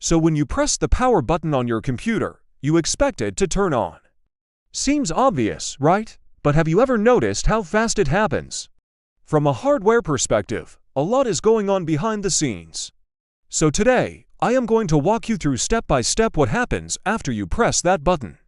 So when you press the power button on your computer, you expect it to turn on. Seems obvious, right? But have you ever noticed how fast it happens? From a hardware perspective, a lot is going on behind the scenes. So today, I am going to walk you through step by step what happens after you press that button.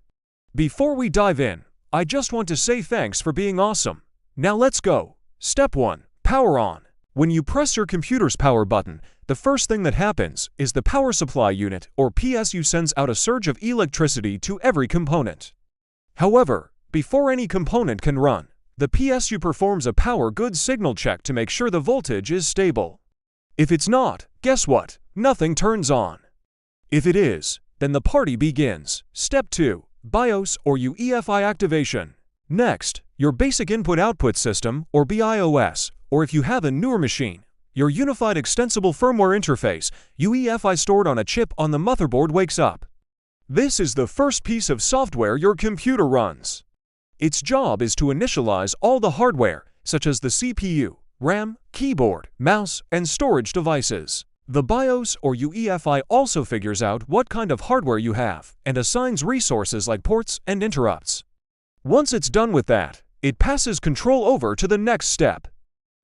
Before we dive in, I just want to say thanks for being awesome. Now let's go. Step 1. Power on. When you press your computer's power button, the first thing that happens is the power supply unit, or PSU, sends out a surge of electricity to every component. However, before any component can run, the PSU performs a power goods signal check to make sure the voltage is stable. If it's not, guess what? Nothing turns on. If it is, then the party begins. Step 2. BIOS or UEFI activation. Next, your basic input-output system, or BIOS, or if you have a newer machine, your Unified Extensible Firmware Interface, UEFI, stored on a chip on the motherboard, wakes up. This is the first piece of software your computer runs. Its job is to initialize all the hardware, such as the CPU, RAM, keyboard, mouse, and storage devices. The BIOS or UEFI also figures out what kind of hardware you have and assigns resources like ports and interrupts. Once it's done with that, it passes control over to the next step.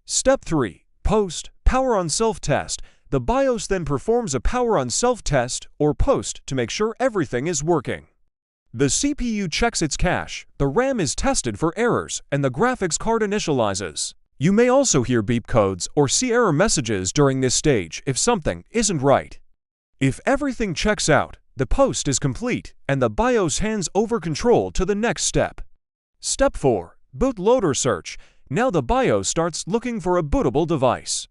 Step 3. Post, power on self-test. The BIOS then performs a power on self-test or post to make sure everything is working. The CPU checks its cache, the RAM is tested for errors, and the graphics card initializes. You may also hear beep codes or see error messages during this stage if something isn't right. If everything checks out, the post is complete and the BIOS hands over control to the next step. Step 4. Bootloader search. Now the BIOS starts looking for a bootable device.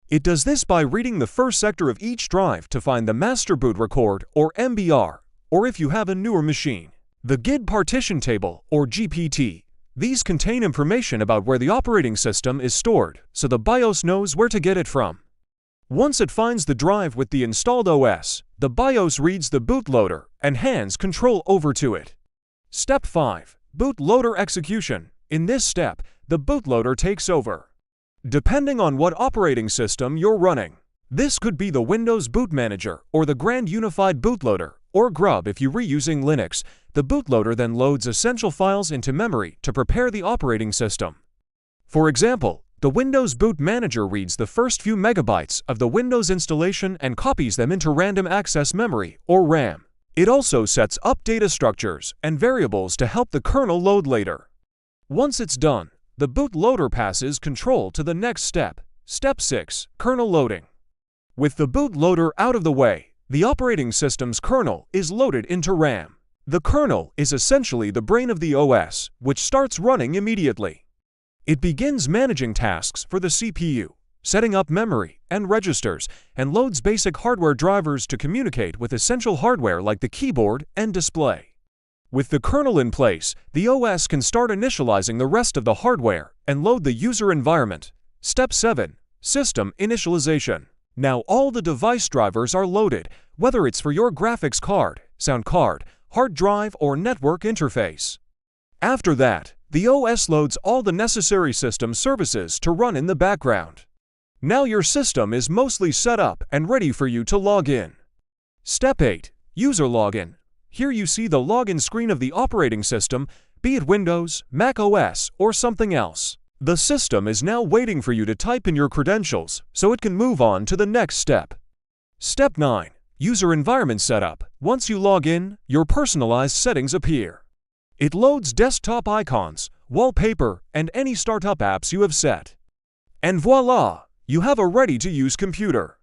It does this by reading the first sector of each drive to find the master boot record, or MBR, or if you have a newer machine, the GID partition table, or GPT. These contain information about where the operating system is stored, so the BIOS knows where to get it from. Once it finds the drive with the installed OS, the BIOS reads the bootloader and hands control over to it. Step 5. Bootloader execution. In this step, the bootloader takes over. Depending on what operating system you're running, this could be the Windows Boot Manager or the Grand Unified Bootloader, or GRUB if you're reusing Linux. The bootloader then loads essential files into memory to prepare the operating system. For example, the Windows Boot Manager reads the first few megabytes of the Windows installation and copies them into random access memory, or RAM. It also sets up data structures and variables to help the kernel load later. Once it's done, the bootloader passes control to the next step. Step 6. Kernel loading. With the bootloader out of the way, the operating system's kernel is loaded into RAM. The kernel is essentially the brain of the OS, which starts running immediately. It begins managing tasks for the CPU, setting up memory and registers, and loads basic hardware drivers to communicate with essential hardware like the keyboard and display. With the kernel in place, the OS can start initializing the rest of the hardware and load the user environment. Step 7. System initialization. Now all the device drivers are loaded, whether it's for your graphics card, sound card, hard drive, or network interface. After that, the OS loads all the necessary system services to run in the background. Now your system is mostly set up and ready for you to log in. Step 8. User login. Here you see the login screen of the operating system, be it Windows, Mac OS, or something else. The system is now waiting for you to type in your credentials so it can move on to the next step. Step 9. User environment setup. Once you log in, your personalized settings appear. It loads desktop icons, wallpaper, and any startup apps you have set. And voila! You have a ready-to-use computer.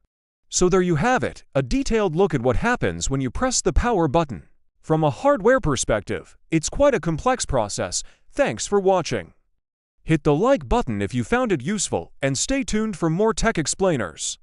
So there you have it, a detailed look at what happens when you press the power button. From a hardware perspective, it's quite a complex process. Thanks for watching. Hit the like button if you found it useful, and stay tuned for more tech explainers.